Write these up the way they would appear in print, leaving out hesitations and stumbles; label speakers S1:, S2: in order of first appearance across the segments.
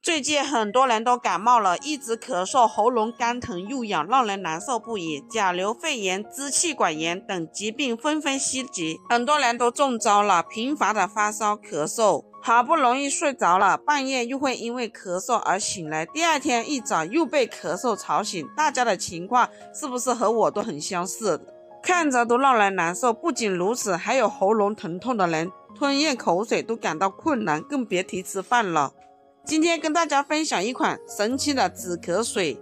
S1: 最近很多人都感冒了，一直咳嗽，喉咙干疼又痒，让人难受不已。甲流肺炎、支气管炎等疾病纷纷袭击，很多人都中招了，频繁的发烧、咳嗽，好不容易睡着了，半夜又会因为咳嗽而醒来，第二天一早又被咳嗽吵醒。大家的情况是不是和我都很相似？看着都让人难受。不仅如此，还有喉咙疼痛的人，吞咽口水都感到困难，更别提吃饭了。今天跟大家分享一款神奇的止咳水，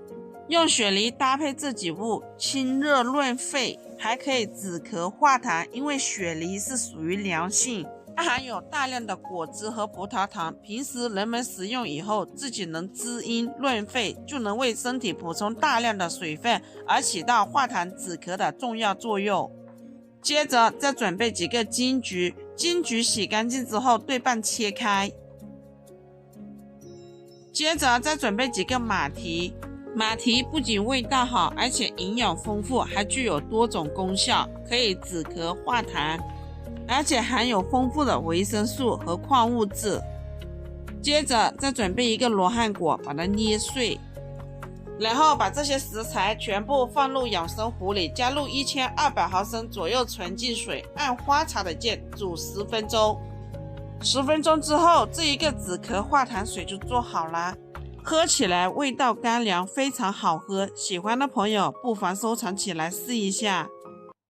S1: 用雪梨搭配这几物，清热润肺，还可以止咳化痰。因为雪梨是属于凉性，它含有大量的果汁和葡萄糖，平时人们食用以后，自己能滋阴润肺，就能为身体补充大量的水分，而起到化痰止咳的重要作用。接着再准备几个金桔，金桔洗干净之后对半切开。接着再准备几个马蹄，马蹄不仅味道好，而且营养丰富，还具有多种功效，可以止咳化痰，而且含有丰富的维生素和矿物质。接着再准备一个罗汉果，把它捏碎，然后把这些食材全部放入养生壶里，加入1200毫升左右纯净水，按花茶的键煮10分钟。10分钟之后，这一个止咳化痰水就做好了，喝起来味道干凉，非常好喝。喜欢的朋友不妨收藏起来试一下。